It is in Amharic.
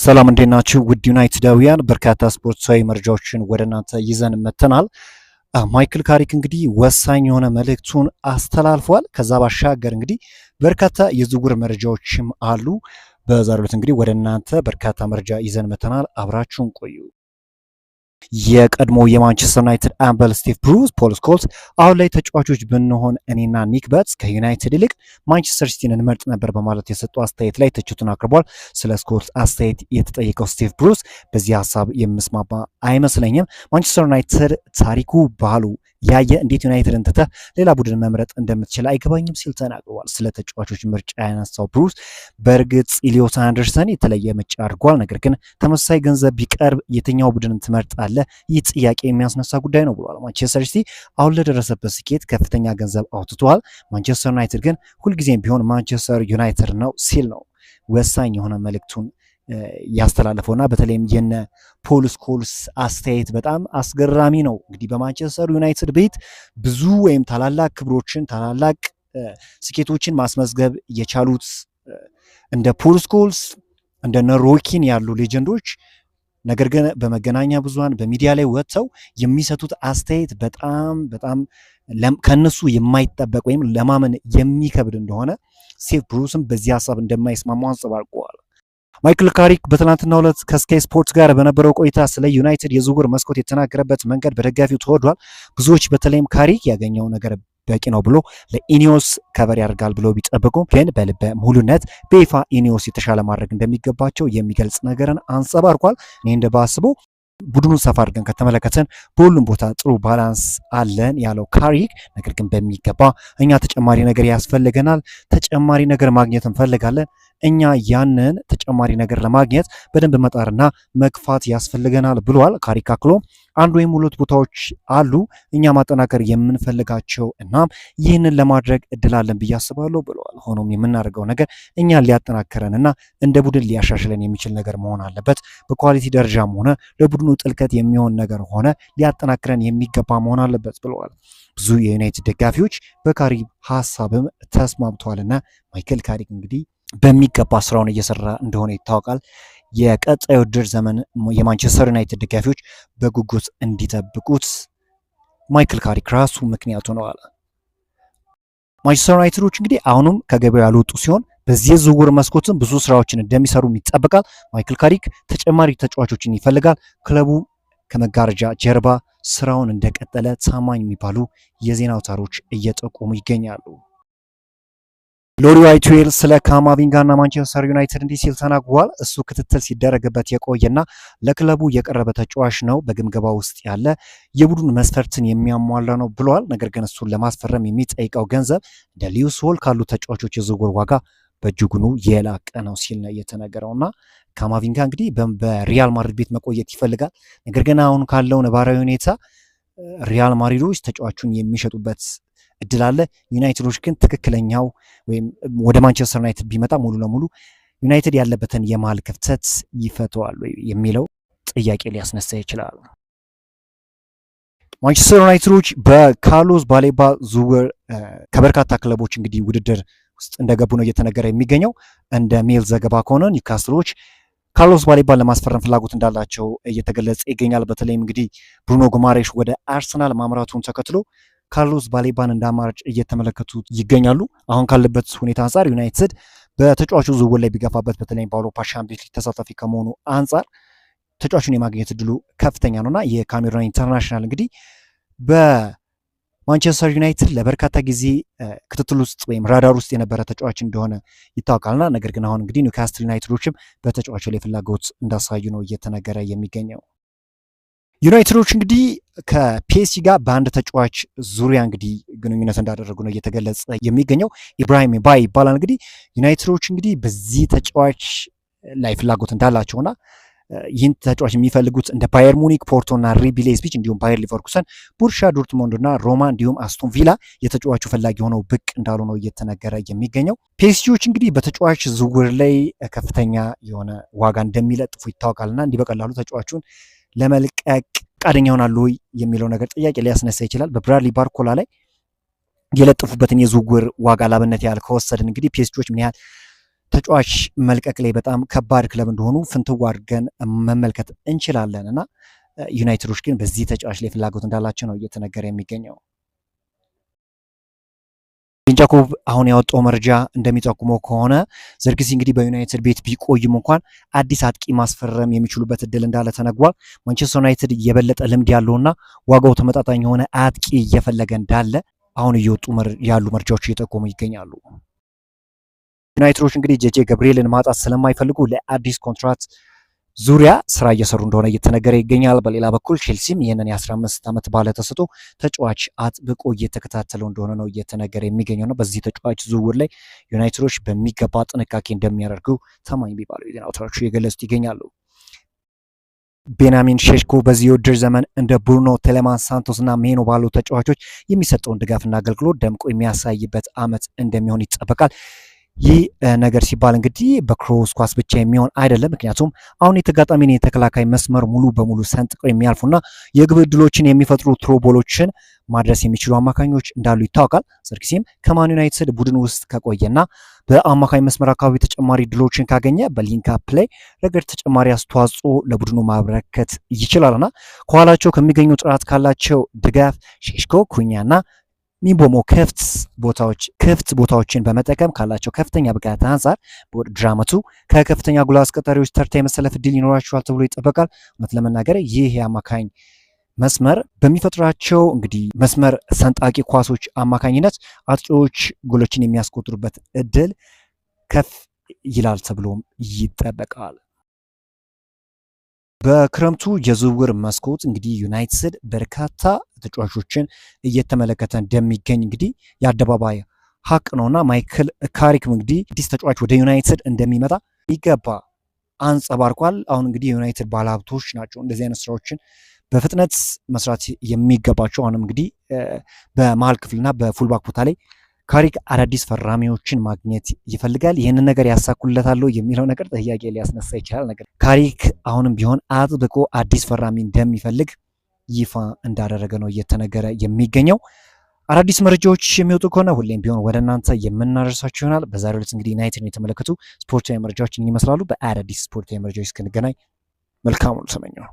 ሰላም እንዴት ናችሁ? ውድ ዩናይትዳውያን በርካታ ስፖርታዊ መረጃዎችን ወደ እናንተ ይዘን መተናል። ማይክል ካሪክ እንግዲህ ወሳኝ የሆነ መልእክቱን አስተላልፏል። ከዛ ባሻገር እንግዲህ በርካታ የዝውውር መረጃዎችም አሉ። በዛሬው ዕለት እንግዲህ ወደ እናንተ በርካታ መረጃ ይዘን መተናል። አብራችሁን ቆዩ። የቀድሞ የማንቸስተር ዩናይትድ አምበል ስቲቭ ብሩስ ፖል ስኮልስ አሁን ላይ ተጫዋቾች ብንሆን እኔና ኒክ በትስ ከዩናይትድ ይልቅ ማንቸስተር ሲቲን እንመርጥ ነበር በማለት የሰጡ አስተያየት ላይ ትችቱን አቅርቧል። ስለ ስኮልስ አስተያየት የተጠየቀው ስቲቭ ብሩስ በዚህ ሀሳብ የምስማማ አይመስለኝም። ማንቸስተር ዩናይትድ ታሪኩ፣ ባህሉ ያየ እንዴት ዩናይትድን ትተህ ሌላ ቡድን መምረጥ እንደምትችል አይገባኝም ሲል ተናግሯል። ስለ ተጫዋቾች ምርጫ ያነሳው ብሩስ በእርግጥ ኢሊዮት አንደርሰን የተለየ ምርጫ አድርጓል። ነገር ግን ተመሳሳይ ገንዘብ ቢቀርብ የትኛው ቡድን ትመርጣለህ? ይህ ጥያቄ የሚያስነሳ ጉዳይ ነው ብሏል። ማንቸስተር ሲቲ አሁን ለደረሰበት ስኬት ከፍተኛ ገንዘብ አውጥቷል። ማንቸስተር ዩናይትድ ግን ሁልጊዜም ቢሆን ማንቸስተር ዩናይትድ ነው ሲል ነው ወሳኝ የሆነ መልእክቱን ያስተላለፈውና በተለይም የነ ፖል ስኮልስ አስተያየት በጣም አስገራሚ ነው። እንግዲህ በማንቸስተር ዩናይትድ ቤት ብዙ ወይም ታላላቅ ክብሮችን ታላላቅ ስኬቶችን ማስመዝገብ የቻሉት እንደ ፖል ስኮልስ እንደነ ሮኪን ያሉ ሌጀንዶች ነገር ግን በመገናኛ ብዙሃን በሚዲያ ላይ ወጥተው የሚሰጡት አስተያየት በጣም ከነሱ የማይጠበቅ ወይም ለማመን የሚከብድ እንደሆነ ስቲቭ ብሩስም በዚህ ሀሳብ እንደማይስማሙ አንጸባርቀዋል። ማይክል ካሪክ በትናንትናው ዕለት ከስካይ ስፖርት ጋር በነበረው ቆይታ ስለ ዩናይትድ የዝውውር መስኮት የተናገረበት መንገድ በደጋፊው ተወዷል። ብዙዎች በተለይም ካሪክ ያገኘው ነገር በቂ ነው ብሎ ለኢኒዮስ ከበር ያደርጋል ብሎ ቢጠብቁም ግን በልበ ሙሉነት በይፋ ኢኒዮስ የተሻለ ማድረግ እንደሚገባቸው የሚገልጽ ነገርን አንጸባርቋል። እኔ እንደባስበው ቡድኑን ሰፋ አድርገን ከተመለከተን በሁሉም ቦታ ጥሩ ባላንስ አለን ያለው ካሪክ፣ ነገር ግን በሚገባ እኛ ተጨማሪ ነገር ያስፈልገናል፣ ተጨማሪ ነገር ማግኘት እንፈልጋለን። እኛ ያንን ተጨማሪ ነገር ለማግኘት በደንብ መጣርና መግፋት ያስፈልገናል ብሏል። ካሪክ አክሎ አንድ ወይም ሁለት ቦታዎች አሉ እኛ ማጠናከር የምንፈልጋቸው እናም ይህንን ለማድረግ እድል አለን ብዬ አስባለሁ ብለዋል። ሆኖም የምናደርገው ነገር እኛን ሊያጠናክረንና እንደ ቡድን ሊያሻሽለን የሚችል ነገር መሆን አለበት። በኳሊቲ ደረጃም ሆነ ለቡድኑ ጥልቀት የሚሆን ነገር ሆነ ሊያጠናክረን የሚገባ መሆን አለበት ብለዋል። ብዙ የዩናይትድ ደጋፊዎች በካሪክ ሀሳብም ተስማምተዋልና ማይክል ካሪክ እንግዲህ በሚገባ ስራውን እየሰራ እንደሆነ ይታወቃል። የቀጣዩ ውድድር ዘመን የማንቸስተር ዩናይትድ ደጋፊዎች በጉጉት እንዲጠብቁት ማይክል ካሪክ ራሱ ምክንያቱ ነው አለ። ማንቸስተር ዩናይትዶች እንግዲህ አሁንም ከገበያው ያልወጡ ሲሆን በዚህ ዝውውር መስኮትም ብዙ ስራዎችን እንደሚሰሩ ይጠበቃል። ማይክል ካሪክ ተጨማሪ ተጫዋቾችን ይፈልጋል። ክለቡ ከመጋረጃ ጀርባ ስራውን እንደቀጠለ ታማኝ የሚባሉ የዜና አውታሮች እየጠቆሙ ይገኛሉ። ሎሪ ዋይትዌል ስለ ካማቪንጋና ማንቸስተር ዩናይትድ እንዲህ ሲል ተናግሯል። እሱ ክትትል ሲደረግበት የቆየና ለክለቡ የቀረበ ተጫዋች ነው። በግምገባ ውስጥ ያለ የቡድን መስፈርትን የሚያሟላ ነው ብሏል። ነገር ግን እሱን ለማስፈረም የሚጠይቀው ገንዘብ እንደ ሊዩስ ሆል ካሉ ተጫዋቾች የዝውውር ዋጋ በእጅጉኑ የላቀ ነው ሲል ነው የተነገረውና ካማቪንጋ እንግዲህ በሪያል ማድሪድ ቤት መቆየት ይፈልጋል። ነገር ግን አሁን ካለው ነባራዊ ሁኔታ ሪያል ማድሪዶች ተጫዋቹን የሚሸጡበት እድል አለ። ዩናይትዶች ግን ትክክለኛው ወይም ወደ ማንቸስተር ዩናይትድ ቢመጣ ሙሉ ለሙሉ ዩናይትድ ያለበትን የመሃል ክፍተት ይፈተዋል የሚለው ጥያቄ ሊያስነሳ ይችላል። ማንቸስተር ዩናይትዶች በካርሎስ ባሌባ ዝውውር ከበርካታ ክለቦች እንግዲህ ውድድር ውስጥ እንደገቡ ነው እየተነገረ የሚገኘው። እንደ ሜል ዘገባ ከሆነ ኒውካስትሎች ካርሎስ ባሌባን ለማስፈረም ፍላጎት እንዳላቸው እየተገለጸ ይገኛል። በተለይም እንግዲህ ብሩኖ ጉማሬሽ ወደ አርሰናል ማምራቱን ተከትሎ ካርሎስ ባሌባን እንደ አማራጭ እየተመለከቱ ይገኛሉ። አሁን ካለበት ሁኔታ አንጻር ዩናይትድ በተጫዋቹ ዝውውር ላይ ቢገፋበት በተለይም በአውሮፓ ሻምፒዮንስ ሊግ ተሳታፊ ከመሆኑ አንጻር ተጫዋቹን የማግኘት እድሉ ከፍተኛ ነውና የካሜሩን ኢንተርናሽናል እንግዲህ በማንቸስተር ዩናይትድ ለበርካታ ጊዜ ክትትል ውስጥ ወይም ራዳር ውስጥ የነበረ ተጫዋች እንደሆነ ይታወቃልና ነገር ግን አሁን እንግዲህ ኒውካስትል ዩናይትዶችም በተጫዋቹ ላይ ፍላጎት እንዳሳዩ ነው እየተነገረ የሚገኘው። ዩናይትዶች እንግዲህ ከፒኤስጂ ጋር በአንድ ተጫዋች ዙሪያ እንግዲህ ግንኙነት እንዳደረጉ ነው እየተገለጸ የሚገኘው። ኢብራሂም ባይ ይባላል። እንግዲህ ዩናይትዶች እንግዲህ በዚህ ተጫዋች ላይ ፍላጎት እንዳላቸውና ይህን ተጫዋች የሚፈልጉት እንደ ባየር ሙኒክ፣ ፖርቶ እና ሪቢ ሌይፕዚግ እንዲሁም ባየር ሊቨርኩሰን፣ ቦሩሲያ ዶርትሙንድ እና ሮማ እንዲሁም አስቶን ቪላ የተጫዋቹ ፈላጊ ሆነው ብቅ እንዳሉ ነው እየተነገረ የሚገኘው። ፒኤስጂዎች እንግዲህ በተጫዋች ዝውውር ላይ ከፍተኛ የሆነ ዋጋ እንደሚለጥፉ ይታወቃልና እንዲህ በቀላሉ ተጫዋቹን ለመልቀቅ ፈቃደኛ ይሆናሉ የሚለው ነገር ጥያቄ ሊያስነሳ ይችላል። በብራድሊ ባርኮላ ላይ የለጠፉበትን የዝውውር ዋጋ ላብነት ያህል ከወሰድን እንግዲህ ፒኤስጂዎች ምን ያህል ተጫዋች መልቀቅ ላይ በጣም ከባድ ክለብ እንደሆኑ ፍንትው አድርገን መመልከት እንችላለን እና ዩናይትዶች ግን በዚህ ተጫዋች ላይ ፍላጎት እንዳላቸው ነው እየተነገረ የሚገኘው። ጃኮብ አሁን ያወጣው መረጃ እንደሚጠቁመው ከሆነ ዘርክዚ እንግዲህ በዩናይትድ ቤት ቢቆይም እንኳን አዲስ አጥቂ ማስፈረም የሚችሉበት እድል እንዳለ ተነግሯል። ማንቸስተር ዩናይትድ የበለጠ ልምድ ያለውና ዋጋው ተመጣጣኝ የሆነ አጥቂ እየፈለገ እንዳለ አሁን እየወጡ ያሉ መረጃዎች እየጠቆሙ ይገኛሉ። ዩናይትዶች እንግዲህ ጄጄ ገብርኤልን ማጣት ስለማይፈልጉ ለአዲስ ኮንትራት ዙሪያ ስራ እየሰሩ እንደሆነ እየተነገረ ይገኛል። በሌላ በኩል ቼልሲም ይህንን የ15 ዓመት ባለ ተሰጥኦ ተጫዋች አጥብቆ እየተከታተለው እንደሆነ ነው እየተነገረ የሚገኘው ነው። በዚህ ተጫዋች ዝውውር ላይ ዩናይትዶች በሚገባ ጥንቃቄ እንደሚያደርጉ ታማኝ ቢባሉ የዜና አውታሮች እየገለጹት ይገኛሉ። ቤንያሚን ሼሽኮ በዚህ የውድድር ዘመን እንደ ብሩኖ ቴሌማንስ፣ ሳንቶስ እና ሜኖ ባሉ ተጫዋቾች የሚሰጠውን ድጋፍና አገልግሎት ደምቆ የሚያሳይበት ዓመት እንደሚሆን ይጠበቃል። ይህ ነገር ሲባል እንግዲህ በክሮስ ኳስ ብቻ የሚሆን አይደለም። ምክንያቱም አሁን የተጋጣሚን የተከላካይ መስመር ሙሉ በሙሉ ሰንጥቀው የሚያልፉና የግብ ዕድሎችን የሚፈጥሩ ትሮቦሎችን ማድረስ የሚችሉ አማካኞች እንዳሉ ይታወቃል። ዘርክሲም ከማን ዩናይትድ ቡድን ውስጥ ከቆየና በአማካኝ መስመር አካባቢ ተጨማሪ ዕድሎችን ካገኘ በሊንክ አፕ ላይ ረገድ ተጨማሪ አስተዋጽኦ ለቡድኑ ማበረከት ይችላልና ከኋላቸው ከሚገኙ ጥራት ካላቸው ድጋፍ ሼሽኮ፣ ኩኛና ሚንቦሞ ክፍት ቦታዎችን በመጠቀም ካላቸው ከፍተኛ ብቃት አንጻር በውድድር ዓመቱ ከከፍተኛ ጎል አስቆጣሪዎች ተርታ የመሰለፍ እድል ይኖራቸዋል ተብሎ ይጠበቃል። እውነት ለመናገር ይህ የአማካኝ መስመር በሚፈጥራቸው እንግዲህ መስመር ሰንጣቂ ኳሶች አማካኝነት አጥቂዎች ጎሎችን የሚያስቆጥሩበት እድል ከፍ ይላል ተብሎም ይጠበቃል። በክረምቱ የዝውውር መስኮት እንግዲህ ዩናይትድ በርካታ ተጫዋቾችን እየተመለከተ እንደሚገኝ እንግዲህ የአደባባይ ሀቅ ነውና ማይክል ካሪክ እንግዲህ አዲስ ተጫዋች ወደ ዩናይትድ እንደሚመጣ ይገባ አንጸባርቋል። አሁን እንግዲህ የዩናይትድ ባለሀብቶች ናቸው እንደዚህ አይነት ስራዎችን በፍጥነት መስራት የሚገባቸው። አሁንም እንግዲህ በመሀል ክፍልና በፉልባክ ቦታ ላይ ካሪክ አዳዲስ ፈራሚዎችን ማግኘት ይፈልጋል። ይህንን ነገር ያሳኩለታል የሚለው ነገር ጥያቄ ሊያስነሳ ይችላል። ነገር ካሪክ አሁንም ቢሆን አጥብቆ አዲስ ፈራሚ እንደሚፈልግ ይፋ እንዳደረገ ነው እየተነገረ የሚገኘው። አዳዲስ መረጃዎች የሚወጡ ከሆነ ሁሌም ቢሆን ወደ እናንተ የምናደርሳችሁ ይሆናል። በዛሬው ዕለት እንግዲህ ዩናይትድን የተመለከቱ ስፖርታዊ መረጃዎችን ይመስላሉ። በአዳዲስ ስፖርታዊ መረጃዎች እስክንገናኝ መልካሙን ሰመኘው።